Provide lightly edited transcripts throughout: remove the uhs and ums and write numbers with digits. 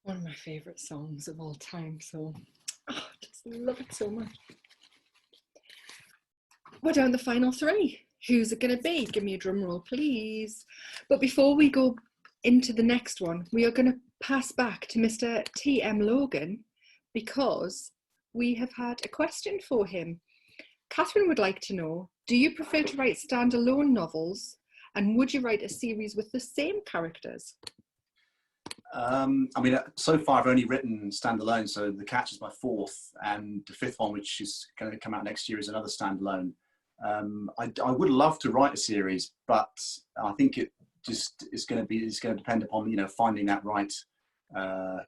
One of my favourite songs of all time, so just love it so much. We're down the final three. Who's it going to be? Give me a drum roll, please. But before we go into the next one, we are going to pass back to Mr. T.M. Logan because we have had a question for him. Catherine would like to know, do you prefer to write standalone novels, and would you write a series with the same characters? I mean, so far I've only written standalone, so The Catch is my fourth, and the fifth one, which is going to come out next year, is another standalone. I would love to write a series, but I think it just is going to depend upon, you know, finding that right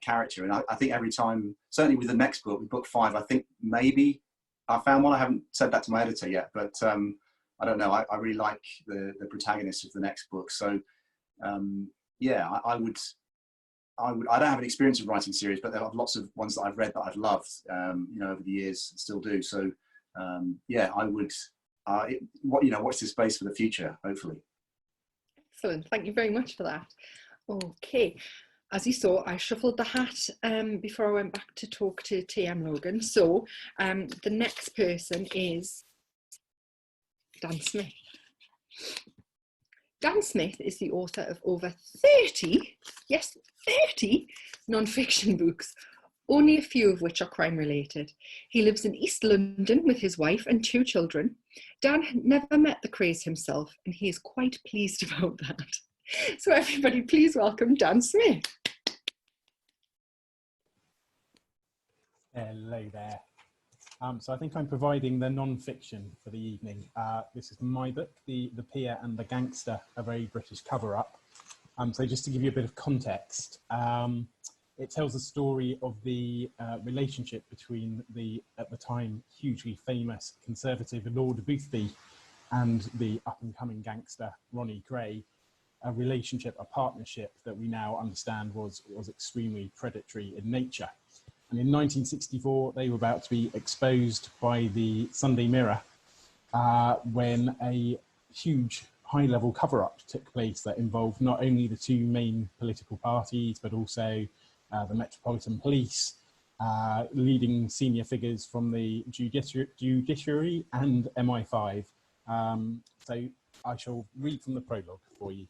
character. And I think every time, certainly with the next book, with book 5, I think maybe I found one. I haven't said that to my editor yet, but I don't know. I really like the protagonist of the next book. So yeah, I don't have an experience of writing series, but there are lots of ones that I've read that I've loved, you know, over the years, and still do. So yeah, I would. Watch this space for the future, hopefully. Excellent. Thank you very much for that. Okay. As you saw, I shuffled the hat before I went back to talk to T.M. Logan. So the next person is Dan Smith. Dan Smith is the author of over 30, yes, 30 non-fiction books, only a few of which are crime-related. He lives in East London with his wife and 2 children. Dan had never met the Craze himself, and he is quite pleased about that. So everybody, please welcome Dan Smith. Hello there. So I think I'm providing the non-fiction for the evening. This is my book, The Peer and the Gangster, a very British cover-up. So just to give you a bit of context, it tells the story of the relationship between the, at the time, hugely famous Conservative Lord Boothby and the up-and-coming gangster Ronnie Gray, a relationship, a partnership that we now understand was extremely predatory in nature. And in 1964, they were about to be exposed by the Sunday Mirror when a huge high-level cover-up took place that involved not only the 2 main political parties, but also the Metropolitan Police, leading senior figures from the judiciary and MI5. So I shall read from the prologue for you.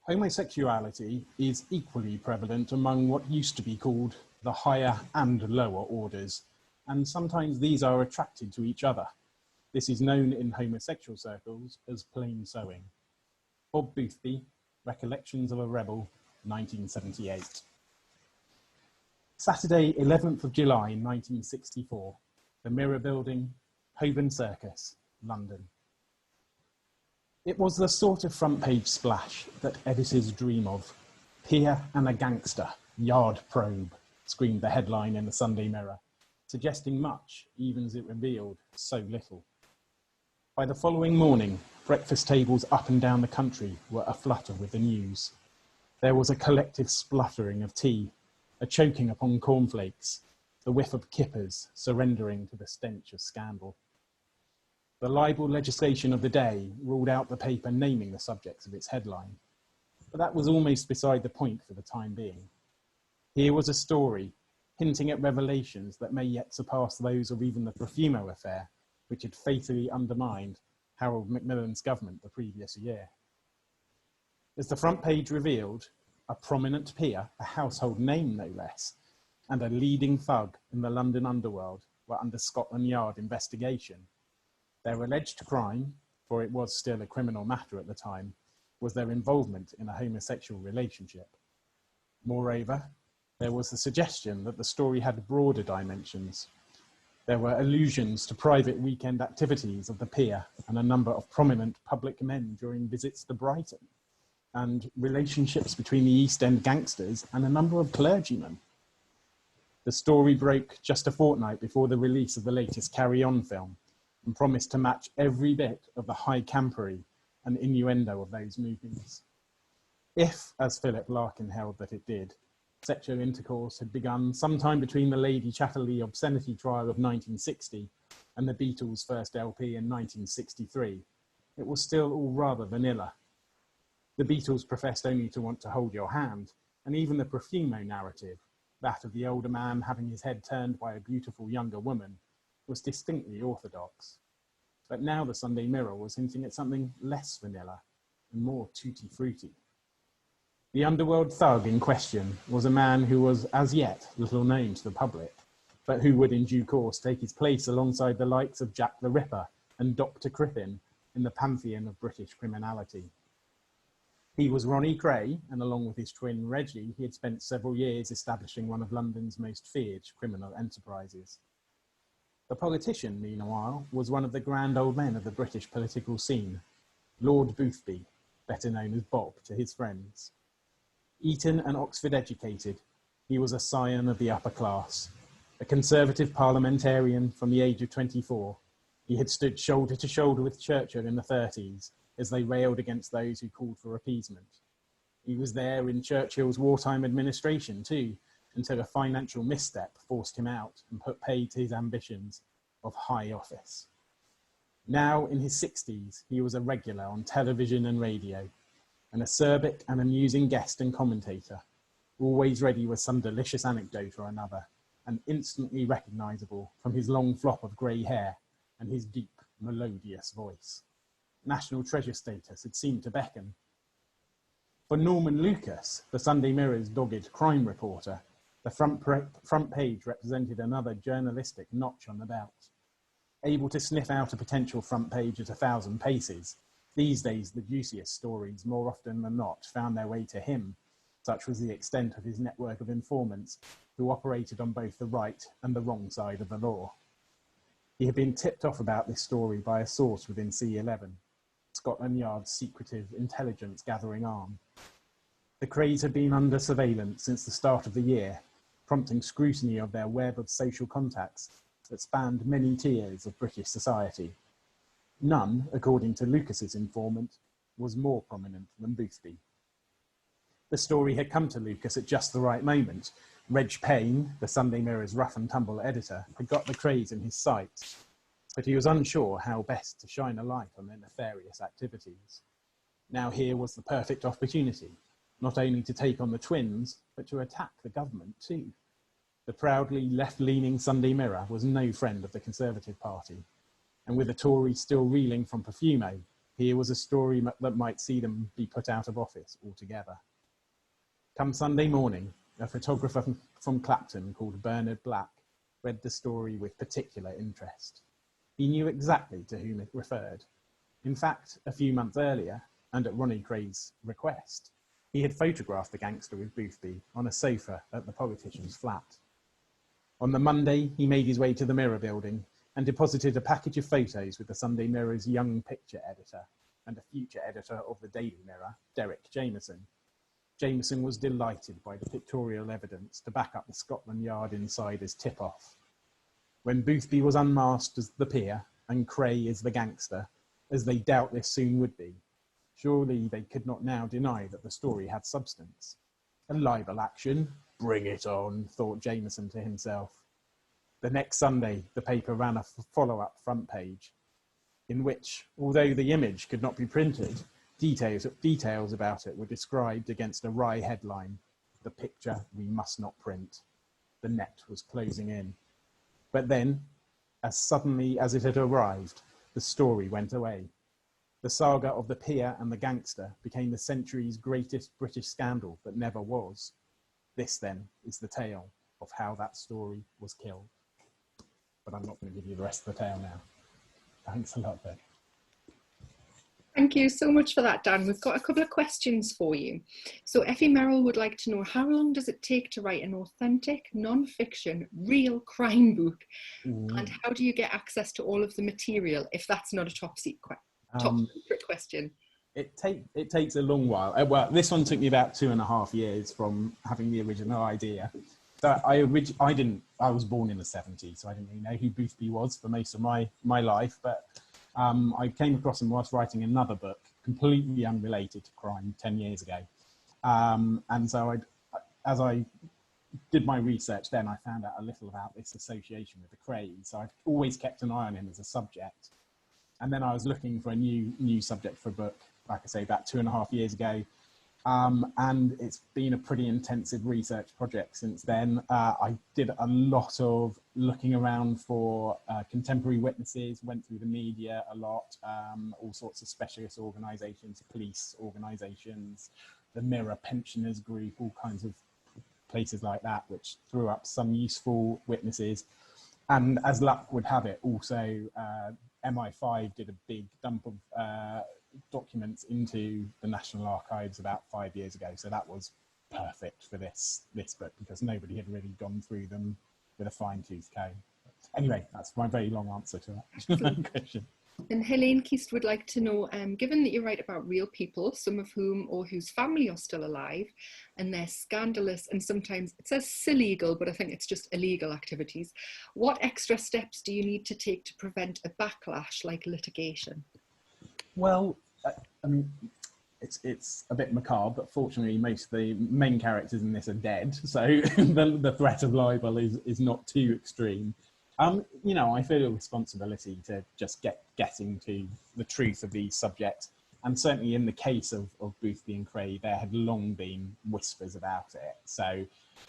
Homosexuality is equally prevalent among what used to be called the higher and lower orders, and sometimes these are attracted to each other. This is known in homosexual circles as plain sewing. Bob Boothby, Recollections of a Rebel, 1978. Saturday, 11th of July, 1964. The Mirror Building, Holborn Circus, London. It was the sort of front page splash that editors dream of. Peer and a gangster, yard probe, screamed the headline in the Sunday Mirror, suggesting much, even as it revealed so little. By the following morning, breakfast tables up and down the country were aflutter with the news. There was a collective spluttering of tea, a choking upon cornflakes, the whiff of kippers surrendering to the stench of scandal. The libel legislation of the day ruled out the paper naming the subjects of its headline, but that was almost beside the point for the time being. Here was a story hinting at revelations that may yet surpass those of even the Profumo affair, which had fatally undermined Harold Macmillan's government the previous year. As the front page revealed, a prominent peer, a household name no less, and a leading thug in the London underworld were under Scotland Yard investigation. Their alleged crime, for it was still a criminal matter at the time, was their involvement in a homosexual relationship. Moreover, there was the suggestion that the story had broader dimensions. There were allusions to private weekend activities of the peer and a number of prominent public men during visits to Brighton, and relationships between the East End gangsters and a number of clergymen. The story broke just a fortnight before the release of the latest Carry On film and promised to match every bit of the high campery and innuendo of those movies. If, as Philip Larkin held that it did, sexual intercourse had begun sometime between the Lady Chatterley obscenity trial of 1960 and the Beatles' first LP in 1963, it was still all rather vanilla. The Beatles professed only to want to hold your hand, and even the Profumo narrative, that of the older man having his head turned by a beautiful younger woman, was distinctly orthodox. But now the Sunday Mirror was hinting at something less vanilla and more tutti-frutti. The underworld thug in question was a man who was as yet little known to the public, but who would in due course take his place alongside the likes of Jack the Ripper and Dr. Crippen in the pantheon of British criminality. He was Ronnie Cray, and along with his twin Reggie, he had spent several years establishing one of London's most feared criminal enterprises. The politician, meanwhile, was one of the grand old men of the British political scene, Lord Boothby, better known as Bob to his friends. Eton and Oxford educated, he was a scion of the upper class. A Conservative parliamentarian from the age of 24, he had stood shoulder to shoulder with Churchill in the 30s as they railed against those who called for appeasement. He was there in Churchill's wartime administration too, until a financial misstep forced him out and put paid to his ambitions of high office. Now in his 60s, he was a regular on television and radio, an acerbic and amusing guest and commentator, always ready with some delicious anecdote or another, and instantly recognisable from his long flop of grey hair and his deep, melodious voice. National treasure status had seemed to beckon. For Norman Lucas, the Sunday Mirror's dogged crime reporter, the front page represented another journalistic notch on the belt. Able to sniff out a potential front page at 1,000 paces, these days the juiciest stories more often than not found their way to him. Such was the extent of his network of informants who operated on both the right and the wrong side of the law. He had been tipped off about this story by a source within C11, Scotland Yard's secretive intelligence gathering arm. The Crays had been under surveillance since the start of the year, prompting scrutiny of their web of social contacts that spanned many tiers of British society. None, according to Lucas's informant, was more prominent than Boothby. The story had come to Lucas at just the right moment. Reg Payne, the Sunday Mirror's rough and tumble editor, had got the Crays in his sights, but he was unsure how best to shine a light on their nefarious activities. Now here was the perfect opportunity, not only to take on the twins, but to attack the government too. The proudly left-leaning Sunday Mirror was no friend of the Conservative Party, and with the Tories still reeling from Profumo, here was a story that might see them be put out of office altogether. Come Sunday morning, a photographer from Clapton called Bernard Black read the story with particular interest. He knew exactly to whom it referred. In fact, a few months earlier, and at Ronnie Cray's request, he had photographed the gangster with Boothby on a sofa at the politician's flat. On the Monday, he made his way to the Mirror building and deposited a package of photos with the Sunday Mirror's young picture editor and a future editor of the Daily Mirror, Derek Jameson. Jameson was delighted by the pictorial evidence to back up the Scotland Yard insider's tip-off. When Boothby was unmasked as the peer and Cray as the gangster, as they doubtless soon would be, surely they could not now deny that the story had substance. A libel action? Bring it on, thought Jameson to himself. The next Sunday, the paper ran a follow-up front page, in which, although the image could not be printed, details about it were described against a wry headline, "The picture we must not print." The net was closing in. But then, as suddenly as it had arrived, the story went away. The saga of the peer and the gangster became the century's greatest British scandal that never was. This, then, is the tale of how that story was killed. But I'm not going to give you the rest of the tale now. Thanks a lot, Ben. Thank you so much for that, Dan. We've got a couple of questions for you. So Effy Merrill would like to know, how long does it take to write an authentic, non-fiction, real crime book? And how do you get access to all of the material if that's not a top secret question? It takes a long while. Well, this one took me about 2.5 years from having the original idea. So I was born in the 70s, so I didn't really know who Boothby was for most of my life, but I came across him whilst writing another book, completely unrelated to crime 10 years ago. And so as I did my research then, I found out a little about this association with the Crays. So I've always kept an eye on him as a subject. And then I was looking for a new subject for a book, like I say, about 2.5 years ago. And it's been a pretty intensive research project since then. I did a lot of looking around for contemporary witnesses, went through the media a lot, all sorts of specialist organisations, police organisations, the Mirror pensioners group, all kinds of places like that, which threw up some useful witnesses. And as luck would have it, also MI5 did a big dump of documents into the National Archives about 5 years ago. So that was perfect for this book, because nobody had really gone through them with a fine-tooth comb. Anyway, that's my very long answer to that question. And Helene Keast would like to know, given that you write about real people, some of whom or whose family are still alive, and their scandalous and sometimes it says illegal, but I think it's just illegal activities, what extra steps do you need to take to prevent a backlash like litigation? Well, I mean, it's a bit macabre, but fortunately most of the main characters in this are dead, so the threat of libel is not too extreme. You know, I feel a responsibility to just getting to the truth of these subjects. And certainly in the case of Boothby and Cray, there had long been whispers about it. So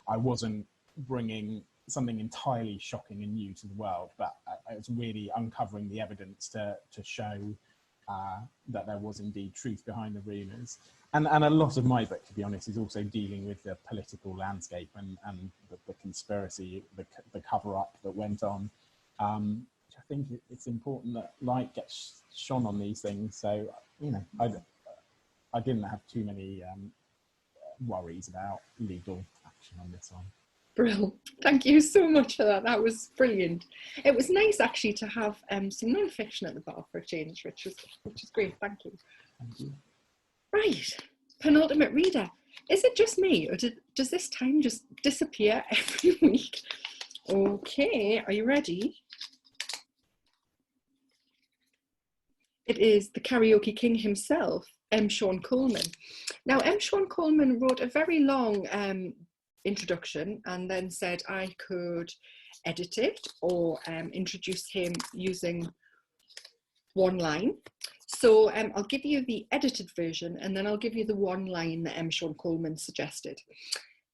I wasn't bringing something entirely shocking and new to the world, but I was really uncovering the evidence to show that there was indeed truth behind the rumours. And a lot of my book, to be honest, is also dealing with the political landscape and the conspiracy, the cover-up that went on. I think it's important that light gets shone on these things. So, you know, I didn't have too many worries about legal action on this one. Brill. Thank you so much for that. That was brilliant. It was nice actually to have some non-fiction at the bar for a change, which is great. Thank you. Thank you. Right, penultimate reader. Is it just me, or does this time just disappear every week? Okay, are you ready? It is the karaoke king himself, M. Sean Coleman. Now, M. Sean Coleman wrote a very long introduction and then said I could edit it or introduce him using one line. So I'll give you the edited version and then I'll give you the one line that M. Sean Coleman suggested.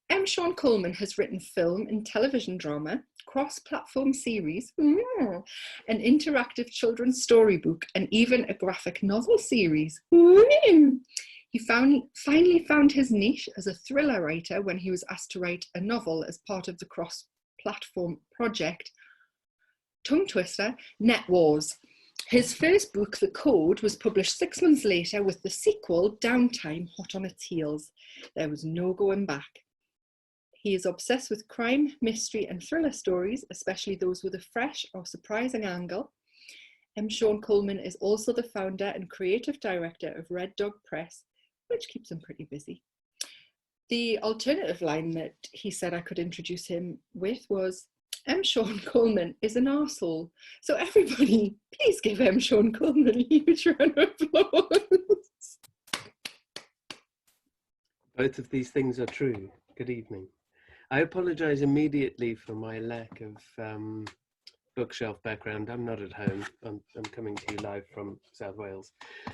M. Sean Coleman has written film and television drama, cross-platform series, an interactive children's storybook, and even a graphic novel series. He finally found his niche as a thriller writer when he was asked to write a novel as part of the cross-platform project, tongue twister, Net Wars. His first book, The Code, was published 6 months later with the sequel, Downtime, hot on its heels. There was no going back. He is obsessed with crime, mystery and thriller stories, especially those with a fresh or surprising angle. M. Sean Coleman is also the founder and creative director of Red Dog Press, which keeps him pretty busy. The alternative line that he said I could introduce him with was, M. Sean Coleman is an arsehole. So everybody, please give M. Sean Coleman a huge round of applause. Both of these things are true. Good evening. I apologise immediately for my lack of bookshelf background. I'm not at home. I'm coming to you live from South Wales.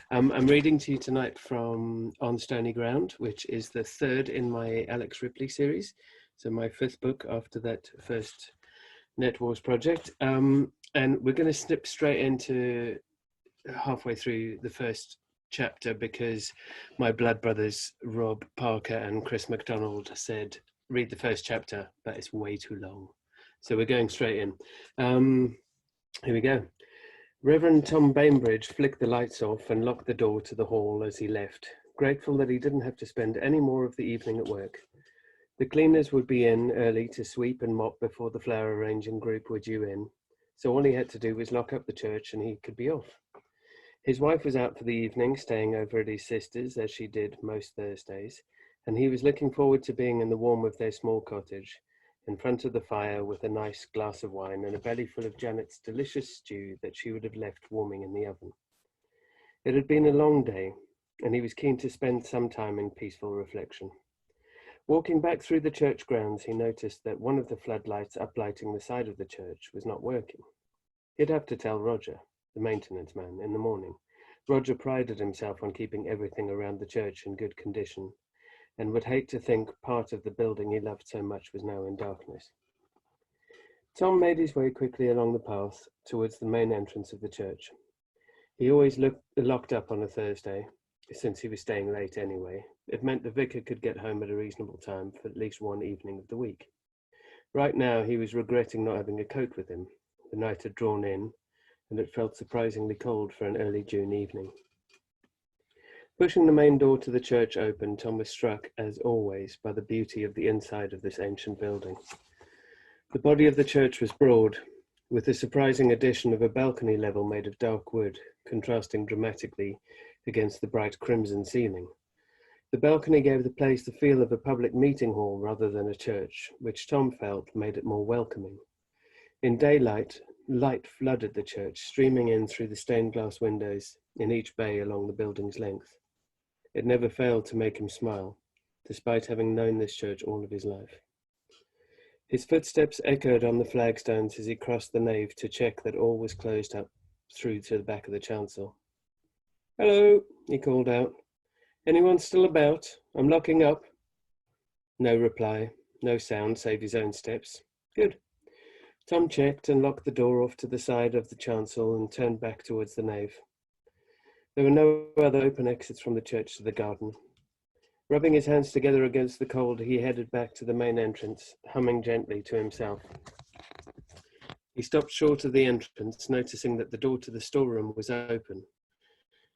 I'm reading to you tonight from On Stony Ground, which is the third in my Alex Ripley series. So my 5th book after that first Net Wars project. And we're going to snip straight into halfway through the first chapter because my blood brothers, Rob Parker and Chris MacDonald, said, read the first chapter, but it's way too long. So we're going straight in. Here we go. Reverend Tom Bainbridge flicked the lights off and locked the door to the hall as he left, grateful that he didn't have to spend any more of the evening at work. The cleaners would be in early to sweep and mop before the flower arranging group were due in, so all he had to do was lock up the church and he could be off. His wife was out for the evening, staying over at his sister's, as she did most Thursdays, and he was looking forward to being in the warmth of their small cottage, in front of the fire with a nice glass of wine and a belly full of Janet's delicious stew that she would have left warming in the oven. It had been a long day, and he was keen to spend some time in peaceful reflection. Walking back through the church grounds, he noticed that one of the floodlights uplighting the side of the church was not working. He'd have to tell Roger, the maintenance man, in the morning, Roger prided himself on keeping everything around the church in good condition, and would hate to think part of the building he loved so much was now in darkness. Tom made his way quickly along the path towards the main entrance of the church. He always locked up on a Thursday, since he was staying late anyway. It meant the vicar could get home at a reasonable time for at least one evening of the week. Right now he was regretting not having a coat with him. The night had drawn in, and it felt surprisingly cold for an early June evening. Pushing the main door to the church open, Tom was struck, as always, by the beauty of the inside of this ancient building. The body of the church was broad, with the surprising addition of a balcony level made of dark wood, contrasting dramatically against the bright crimson ceiling. The balcony gave the place the feel of a public meeting hall rather than a church, which Tom felt made it more welcoming. In daylight, light flooded the church, streaming in through the stained glass windows in each bay along the building's length. It never failed to make him smile, despite having known this church all of his life. His footsteps echoed on the flagstones as he crossed the nave to check that all was closed up through to the back of the chancel. "Hello," he called out. "Anyone still about? I'm locking up." No reply, no sound save his own steps. Good. Tom checked and locked the door off to the side of the chancel and turned back towards the nave. There were no other open exits from the church to the garden. Rubbing his hands together against the cold, he headed back to the main entrance, humming gently to himself. He stopped short of the entrance, noticing that the door to the storeroom was open.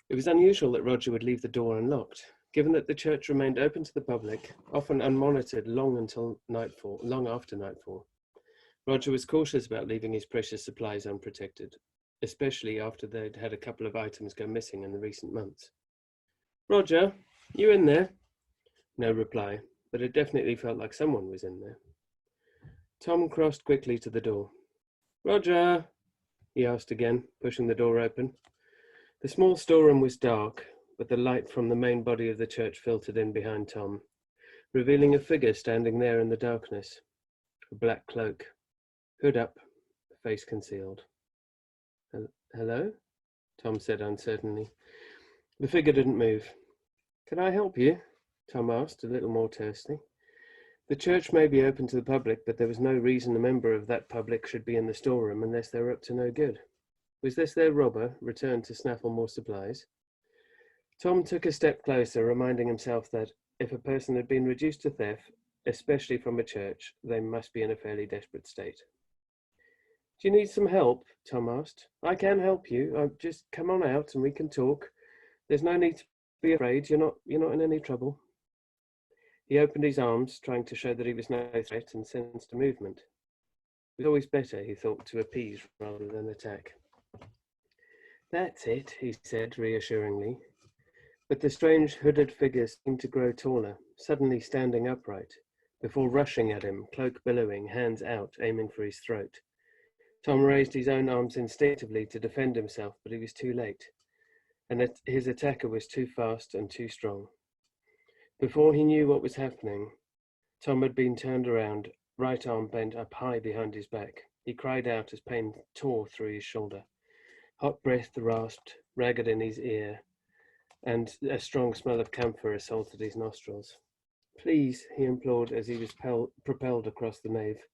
It was unusual that Roger would leave the door unlocked, given that the church remained open to the public, often unmonitored long after nightfall. Roger was cautious about leaving his precious supplies unprotected, especially after they'd had a couple of items go missing in the recent months. "Roger, you in there?" No reply, but it definitely felt like someone was in there. Tom crossed quickly to the door. "Roger?" he asked again, pushing the door open. The small storeroom was dark, but the light from the main body of the church filtered in behind Tom, revealing a figure standing there in the darkness. A black cloak, hood up, face concealed. "Hello?" Tom said uncertainly. The figure didn't move. "Can I help you?" Tom asked, a little more tersely. The church may be open to the public, but there was no reason a member of that public should be in the storeroom unless they were up to no good. Was this their robber, returned to snaffle more supplies? Tom took a step closer, reminding himself that if a person had been reduced to theft, especially from a church, they must be in a fairly desperate state. "Do you need some help?" Tom asked. "I can help you. Just come on out and we can talk. There's no need to be afraid. You're not in any trouble." He opened his arms, trying to show that he was no threat, and sensed a movement. It was always better, he thought, to appease rather than attack. "That's it," he said reassuringly. But the strange hooded figure seemed to grow taller, suddenly standing upright, before rushing at him, cloak billowing, hands out, aiming for his throat. Tom raised his own arms instinctively to defend himself, but he was too late, and his attacker was too fast and too strong. Before he knew what was happening, Tom had been turned around, right arm bent up high behind his back. He cried out as pain tore through his shoulder. Hot breath rasped, ragged in his ear, and a strong smell of camphor assaulted his nostrils. "Please," he implored as he was propelled across the nave,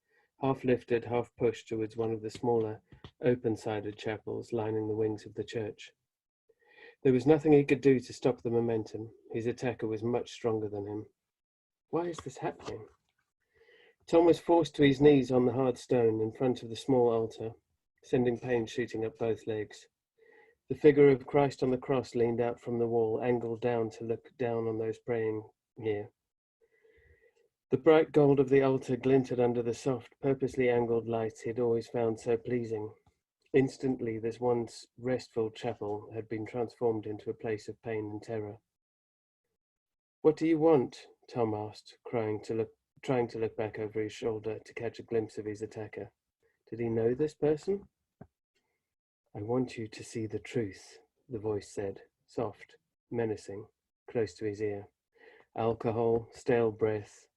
half lifted, half pushed towards one of the smaller, open-sided chapels lining the wings of the church. There was nothing he could do to stop the momentum. His attacker was much stronger than him. Why is this happening? Tom was forced to his knees on the hard stone in front of the small altar, sending pain shooting up both legs. The figure of Christ on the cross leaned out from the wall, angled down to look down on those praying here. The bright gold of the altar glinted under the soft, purposely angled lights he'd always found so pleasing. Instantly, this once restful chapel had been transformed into a place of pain and terror. "What do you want?" Tom asked, trying to look back over his shoulder to catch a glimpse of his attacker. Did he know this person? "I want you to see the truth," the voice said, soft, menacing, close to his ear. Alcohol, stale breath,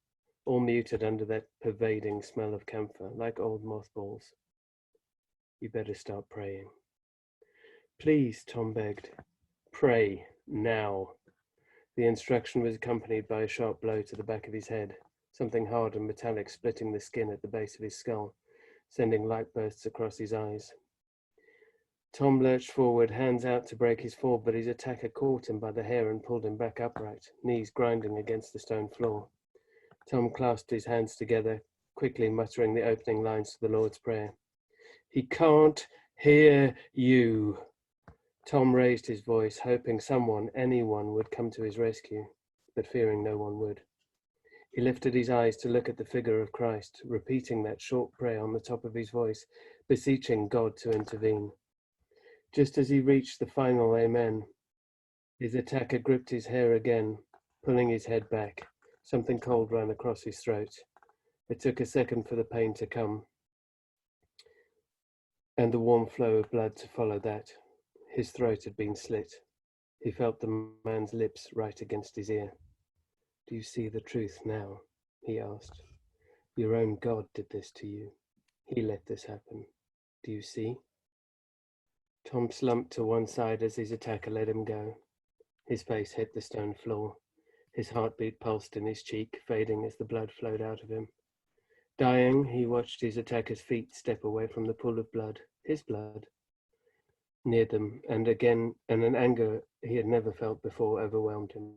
all muted under that pervading smell of camphor, like old mothballs. "You better start praying." "Please," Tom begged. Pray, now. The instruction was accompanied by a sharp blow to the back of his head, something hard and metallic splitting the skin at the base of his skull, sending light bursts across his eyes. Tom lurched forward, hands out to break his fall, but his attacker caught him by the hair and pulled him back upright, knees grinding against the stone floor. Tom clasped his hands together, quickly muttering the opening lines to the Lord's Prayer. He can't hear you. Tom raised his voice, hoping someone, anyone, would come to his rescue, but fearing no one would. He lifted his eyes to look at the figure of Christ, repeating that short prayer on the top of his voice, beseeching God to intervene. Just as he reached the final amen, his attacker gripped his hair again, pulling his head back. Something cold ran across his throat. It took a second for the pain to come, and the warm flow of blood to follow that. His throat had been slit. He felt the man's lips right against his ear. Do you see the truth now? He asked. Your own God did this to you. He let this happen. Do you see? Tom slumped to one side as his attacker let him go. His face hit the stone floor. His heartbeat pulsed in his cheek, fading as the blood flowed out of him. Dying, he watched his attacker's feet step away from the pool of blood, his blood. Near them, and again, and an anger he had never felt before overwhelmed him.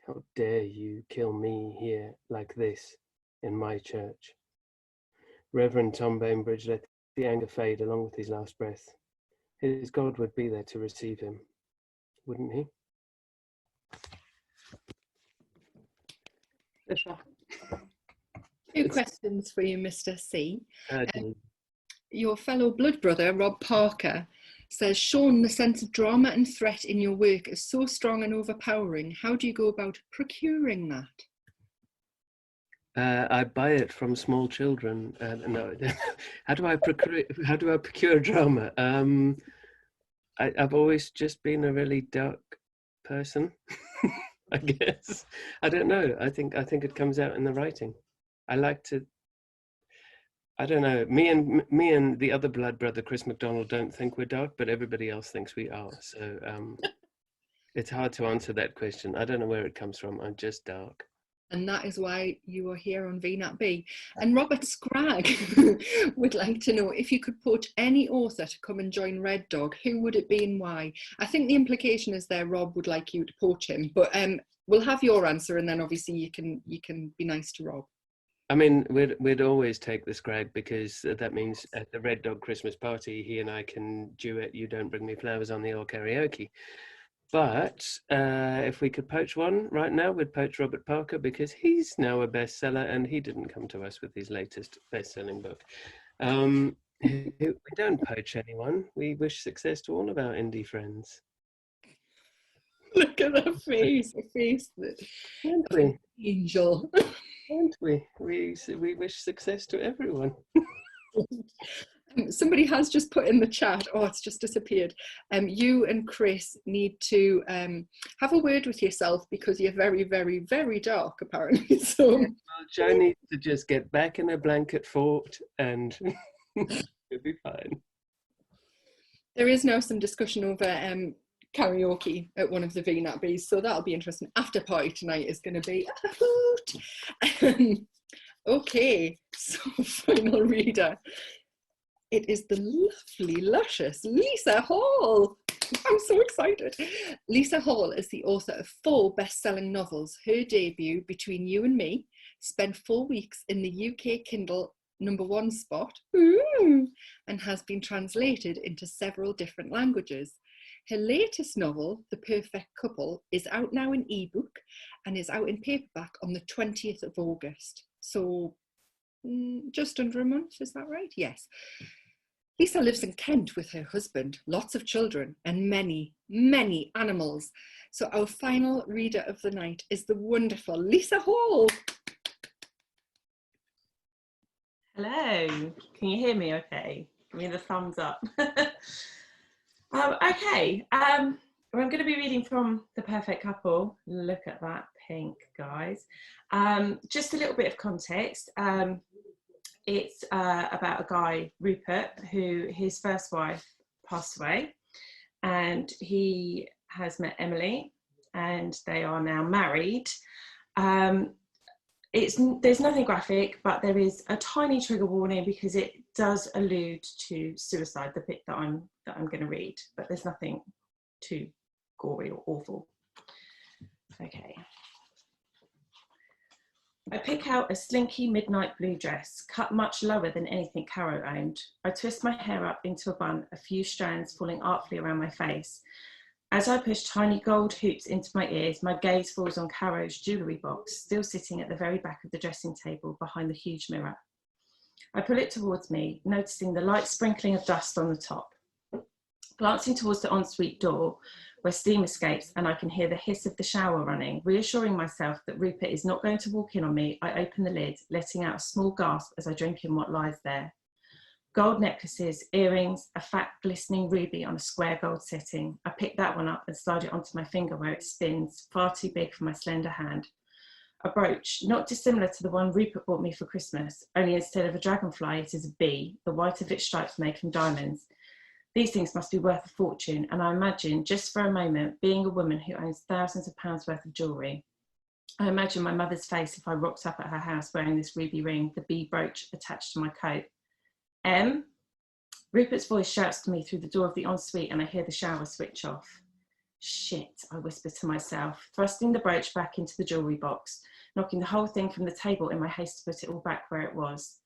How dare you kill me here like this, in my church? Reverend Tom Bainbridge let the anger fade along with his last breath. His God would be there to receive him, wouldn't he? Two questions for you, Mr. C. Your fellow blood brother, Rob Parker, says, Sean, the sense of drama and threat in your work is so strong and overpowering. How do you go about procuring that? I buy it from small children. No, how do I procure drama? I've always just been a really dark person, I guess. I don't know. I think it comes out in the writing. I like to. I don't know. Me and the other blood brother, Chris MacDonald, don't think we're dark, but everybody else thinks we are. So it's hard to answer that question. I don't know where it comes from. I'm just dark. And that is why you are here on VNAT B. And Robert Scragg would like to know if you could poach any author to come and join Red Dog, who would it be and why? I think the implication is there Rob would like you to poach him, but we'll have your answer, and then obviously you can be nice to Rob. I mean, we'd always take the Scragg, because that means at the Red Dog Christmas party, he and I can duet You Don't Bring Me Flowers on the old karaoke. But if we could poach one right now, we'd poach Robert Parker, because he's now a bestseller and he didn't come to us with his latest best-selling book. We don't poach anyone. We wish success to all of our indie friends. Look at the face, Don't we? Angel. Don't we? We wish success to everyone. Somebody has just put in the chat, oh, it's just disappeared. You and Chris need to have a word with yourself, because you're very, very, very dark, apparently. So well, Jo needs to just get back in her blanket fort and it'll be fine. There is now some discussion over karaoke at one of the VNAT Bs, so that'll be interesting. After party tonight is going to be a hoot. Okay, so final reader. It is the lovely, luscious Lisa Hall. I'm so excited. Lisa Hall is the author of 4 best-selling novels. Her debut, Between You and Me, spent 4 weeks in the UK Kindle #1 spot, and has been translated into several different languages. Her latest novel, The Perfect Couple, is out now in ebook and is out in paperback on the 20th of August. So just under a month, is that right? Yes. Lisa lives in Kent with her husband, lots of children, and many, many animals. So our final reader of the night is the wonderful Lisa Hall. Hello, can you hear me okay? Give me the thumbs up. Okay, I'm going to be reading from The Perfect Couple. Look at that pink, guys. Just a little bit of context. It's about a guy, Rupert, who his first wife passed away, and he has met Emily and they are now married. There's nothing graphic, but there is a tiny trigger warning because it does allude to suicide, the bit that I'm going to read, but there's nothing too gory or awful. Okay. I pick out a slinky midnight blue dress, cut much lower than anything Caro owned. I twist my hair up into a bun, a few strands falling artfully around my face. As I push tiny gold hoops into my ears, my gaze falls on Caro's jewellery box, still sitting at the very back of the dressing table behind the huge mirror. I pull it towards me, noticing the light sprinkling of dust on the top. Glancing towards the ensuite door, where steam escapes and I can hear the hiss of the shower running, reassuring myself that Rupert is not going to walk in on me, I open the lid, letting out a small gasp as I drink in what lies there. Gold necklaces, earrings, a fat glistening ruby on a square gold setting. I pick that one up and slide it onto my finger where it spins, far too big for my slender hand. A brooch, not dissimilar to the one Rupert bought me for Christmas, only instead of a dragonfly, it is a bee, the white of its stripes made from diamonds. These things must be worth a fortune, and I imagine, just for a moment, being a woman who owns thousands of pounds worth of jewellery. I imagine my mother's face if I rocked up at her house wearing this ruby ring, the bee brooch attached to my coat. Em? Rupert's voice shouts to me through the door of the ensuite and I hear the shower switch off. Shit, I whisper to myself, thrusting the brooch back into the jewellery box, knocking the whole thing from the table in my haste to put it all back where it was.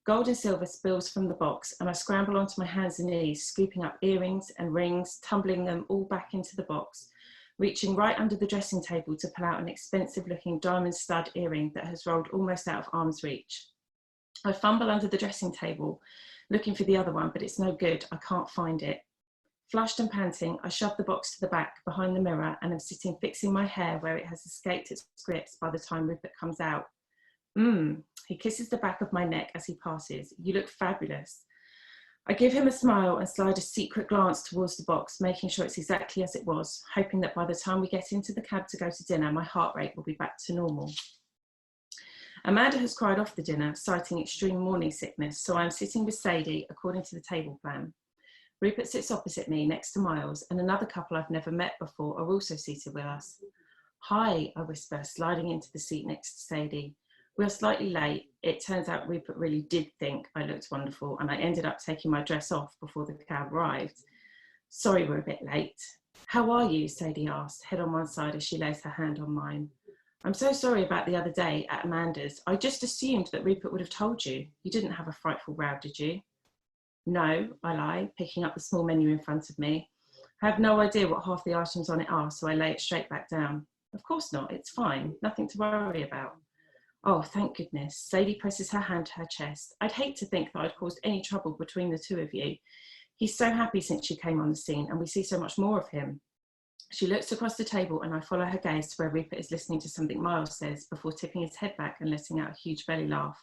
Gold and silver spills from the box and I scramble onto my hands and knees, scooping up earrings and rings, tumbling them all back into the box, reaching right under the dressing table to pull out an expensive-looking diamond stud earring that has rolled almost out of arm's reach. I fumble under the dressing table, looking for the other one, but it's no good. I can't find it. Flushed and panting, I shove the box to the back behind the mirror and am sitting fixing my hair where it has escaped its grips by the time Rupert comes out. He kisses the back of my neck as he passes. You look fabulous. I give him a smile and slide a secret glance towards the box, making sure it's exactly as it was, hoping that by the time we get into the cab to go to dinner, my heart rate will be back to normal. Amanda has cried off the dinner, citing extreme morning sickness, so I am sitting with Sadie according to the table plan. Rupert sits opposite me, next to Miles, and another couple I've never met before are also seated with us. Hi, I whisper, sliding into the seat next to Sadie. We are slightly late. It turns out Rupert really did think I looked wonderful, and I ended up taking my dress off before the cab arrived. Sorry we're a bit late. How are you? Sadie asked, head on one side as she lays her hand on mine. I'm so sorry about the other day at Amanda's. I just assumed that Rupert would have told you. You didn't have a frightful row, did you? No, I lie, picking up the small menu in front of me. I have no idea what half the items on it are, so I lay it straight back down. Of course not, it's fine, nothing to worry about. Oh, thank goodness. Sadie presses her hand to her chest. I'd hate to think that I'd caused any trouble between the two of you. He's so happy since you came on the scene, and we see so much more of him. She looks across the table and I follow her gaze to where Rupert is listening to something Miles says before tipping his head back and letting out a huge belly laugh.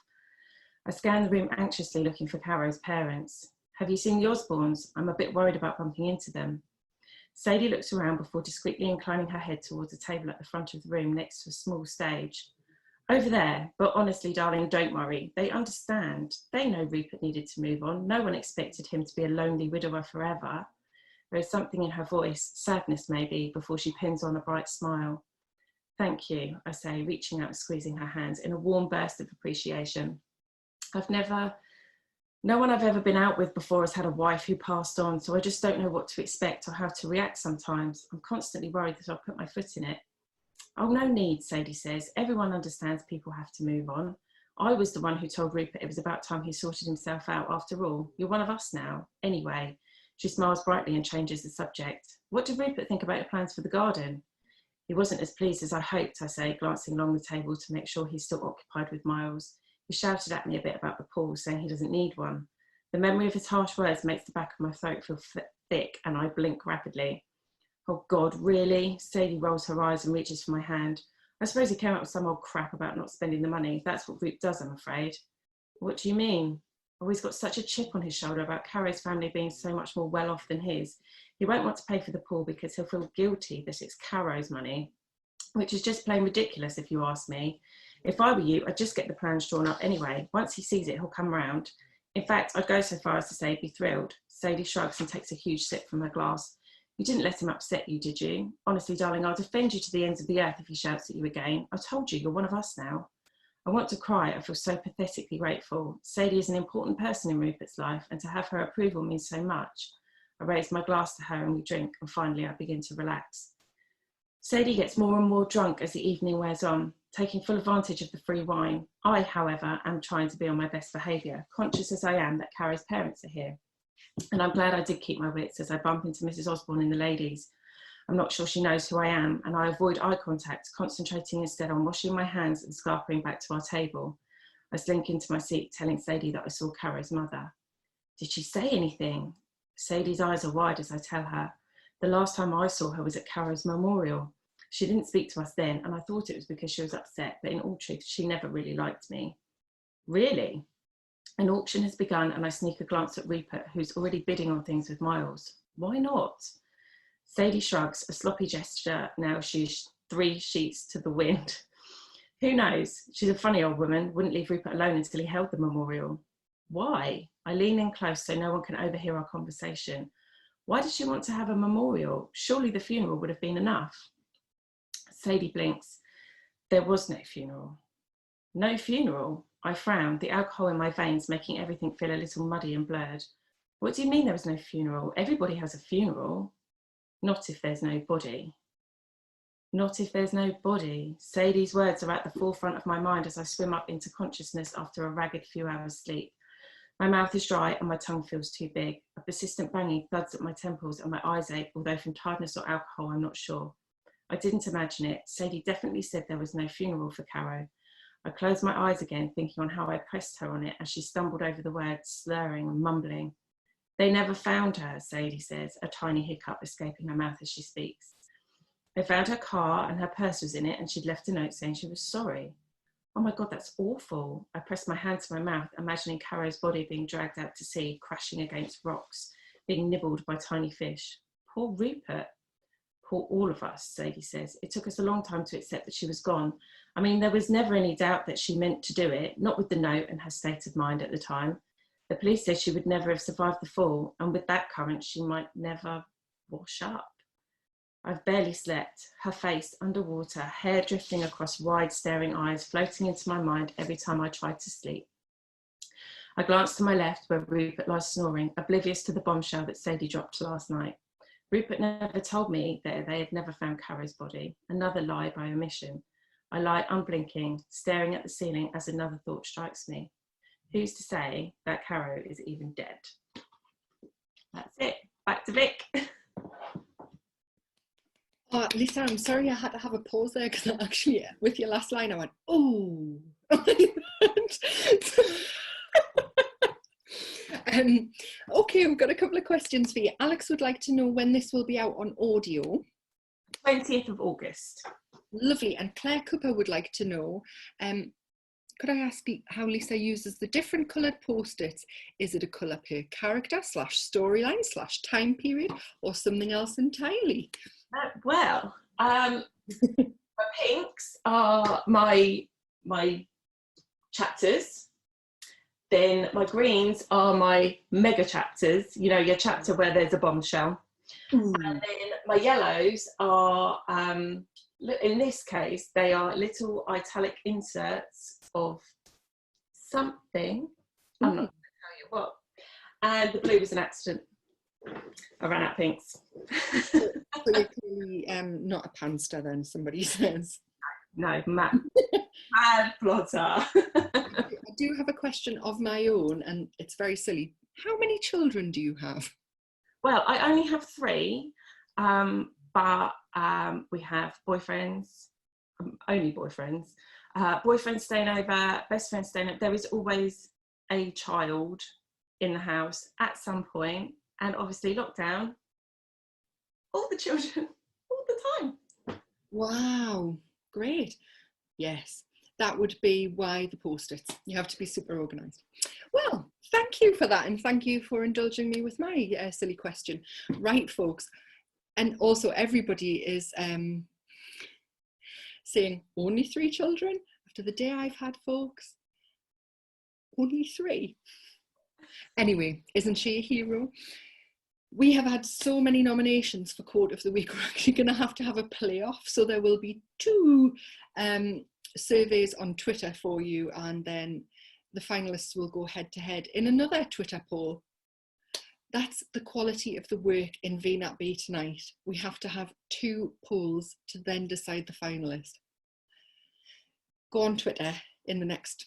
I scan the room anxiously looking for Caro's parents. Have you seen the Osborns? I'm a bit worried about bumping into them. Sadie looks around before discreetly inclining her head towards a table at the front of the room next to a small stage. Over there, but honestly, darling, don't worry. They understand. They know Rupert needed to move on. No one expected him to be a lonely widower forever. There is something in her voice, sadness maybe, before she pins on a bright smile. Thank you, I say, reaching out and squeezing her hands in a warm burst of appreciation. No one I've ever been out with before has had a wife who passed on, so I just don't know what to expect or how to react sometimes. I'm constantly worried that I'll put my foot in it. Oh, no need, Sadie says. Everyone understands people have to move on. I was the one who told Rupert it was about time he sorted himself out after all. You're one of us now. Anyway. She smiles brightly and changes the subject. What did Rupert think about your plans for the garden? He wasn't as pleased as I hoped, I say, glancing along the table to make sure he's still occupied with Miles. He shouted at me a bit about the pool, saying he doesn't need one. The memory of his harsh words makes the back of my throat feel thick, and I blink rapidly. Oh God, really? Sadie rolls her eyes and reaches for my hand. I suppose he came up with some old crap about not spending the money. That's what Rupert does, I'm afraid. What do you mean? Oh, he's got such a chip on his shoulder about Caro's family being so much more well off than his. He won't want to pay for the pool because he'll feel guilty that it's Caro's money, which is just plain ridiculous if you ask me. If I were you, I'd just get the plans drawn up anyway. Once he sees it, he'll come round. In fact, I'd go so far as to say be thrilled. Sadie shrugs and takes a huge sip from her glass. You didn't let him upset you, did you? Honestly, darling, I'll defend you to the ends of the earth if he shouts at you again. I told you, you're one of us now. I want to cry. I feel so pathetically grateful. Sadie is an important person in Rupert's life, and to have her approval means so much. I raise my glass to her and we drink, and finally I begin to relax. Sadie gets more and more drunk as the evening wears on, taking full advantage of the free wine. I, however, am trying to be on my best behaviour, conscious as I am that Carrie's parents are here. And I'm glad I did keep my wits as I bump into Mrs. Osborne in the ladies. I'm not sure she knows who I am, and I avoid eye contact, concentrating instead on washing my hands and scarpering back to our table. I slink into my seat, telling Sadie that I saw Carrie's mother. Did she say anything? Sadie's eyes are wide as I tell her. The last time I saw her was at Carrie's memorial. She didn't speak to us then, and I thought it was because she was upset, but in all truth, she never really liked me. Really? An auction has begun, and I sneak a glance at Rupert, who's already bidding on things with Miles. Why not? Sadie shrugs, a sloppy gesture. Now she's 3 sheets to the wind. Who knows? She's a funny old woman, wouldn't leave Rupert alone until he held the memorial. Why? I lean in close so no one can overhear our conversation. Why does she want to have a memorial? Surely the funeral would have been enough. Sadie blinks. There was no funeral. No funeral? I frown, the alcohol in my veins making everything feel a little muddy and blurred. What do you mean there was no funeral? Everybody has a funeral. Not if there's no body. Not if there's no body. Sadie's words are at the forefront of my mind as I swim up into consciousness after a ragged few hours sleep. My mouth is dry and my tongue feels too big. A persistent banging thuds at my temples and my eyes ache, although from tiredness or alcohol, I'm not sure. I didn't imagine it. Sadie definitely said there was no funeral for Caro. I closed my eyes again, thinking on how I pressed her on it as she stumbled over the words, slurring and mumbling. They never found her, Sadie says, a tiny hiccup escaping her mouth as she speaks. They found her car and her purse was in it, and she'd left a note saying she was sorry. Oh my God, that's awful. I pressed my hand to my mouth, imagining Caro's body being dragged out to sea, crashing against rocks, being nibbled by tiny fish. Poor Rupert. Poor all of us, Sadie says. It took us a long time to accept that she was gone. I mean, there was never any doubt that she meant to do it, not with the note and her state of mind at the time. The police said she would never have survived the fall, and with that current, she might never wash up. I've barely slept, her face underwater, hair drifting across wide staring eyes, floating into my mind every time I tried to sleep. I glanced to my left where Rupert lies snoring, oblivious to the bombshell that Sadie dropped last night. Rupert never told me that they had never found Caro's body, another lie by omission. I lie unblinking, staring at the ceiling as another thought strikes me. Who's to say that Caro is even dead? That's it. Back to Vic. Lisa, I'm sorry I had to have a pause there because actually, with your last line, I went, oh. Okay, we've got a couple of questions for you. Alex would like to know when this will be out on audio. 20th of August. Lovely. And Claire Cooper would like to know, could I ask how Lisa uses the different coloured post-its? Is it a colour per character / storyline / time period or something else entirely? Well, my pinks are my chapters. Then my greens are my mega chapters, you know, your chapter where there's a bombshell. And then my yellows are, in this case, they are little italic inserts of something. I'm not going to tell you what. And the blue was an accident. I ran out of pinks. So you're clearly not a panster then, somebody says. No, mad plotter. I do have a question of my own, and it's very silly. How many children do you have? Well, I only have 3, but we have boyfriends, only boyfriends, boyfriends staying over, best friends staying over. There is always a child in the house at some point, and obviously lockdown, all the children, all the time. Wow, great. Yes. That would be why the post-its. You have to be super organised. Well, thank you for that, and thank you for indulging me with my silly question. Right, folks, and also everybody is saying only 3 children after the day I've had, folks. Only 3. Anyway, isn't she a hero? We have had so many nominations for Quote of the Week. We're actually going to have a playoff. So there will be 2 surveys on Twitter for you, and then the finalists will go head to head in another Twitter poll. That's the quality of the work in VNATB tonight. We have to have 2 polls to then decide the finalist. Go on Twitter in the next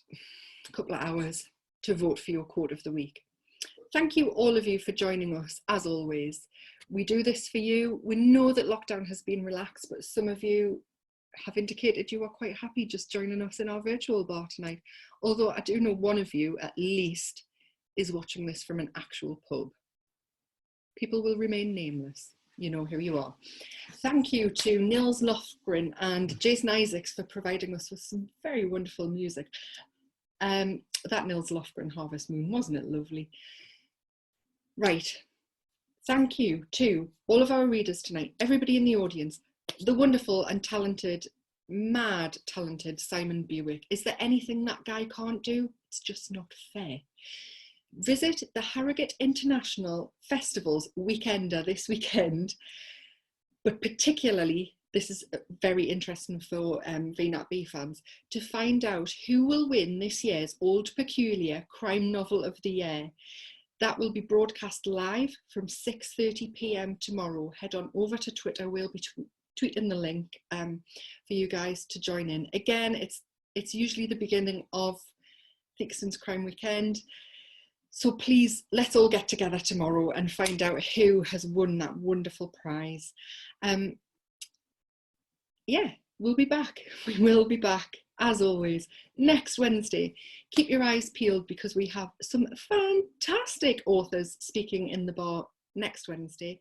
couple of hours to vote for your Quote of the Week. Thank you, all of you, for joining us, as always. We do this for you. We know that lockdown has been relaxed, but some of you have indicated you are quite happy just joining us in our virtual bar tonight. Although I do know one of you, at least, is watching this from an actual pub. People will remain nameless. You know who you are. Thank you to Nils Lofgren and Jason Isaacs for providing us with some very wonderful music. That Nils Lofgren Harvest Moon, wasn't it lovely? Right. Thank you to all of our readers tonight, everybody in the audience, the wonderful and talented, mad talented Simon Bewick. Is there anything that guy can't do? It's just not fair. Visit the Harrogate International Festival's Weekender this weekend, but particularly, this is very interesting for VNATB fans, to find out who will win this year's Old Peculiar Crime Novel of the Year. That will be broadcast live from 6:30 p.m. tomorrow. Head on over to Twitter. We'll be tweeting the link for you guys to join in. Again, it's usually the beginning of Theakston's Crime Weekend. So please, let's all get together tomorrow and find out who has won that wonderful prize. Yeah, we'll be back. We will be back, as always, next Wednesday. Keep your eyes peeled because we have some fantastic authors speaking in the bar next Wednesday.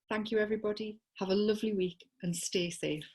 Thank you, everybody. Have a lovely week and stay safe.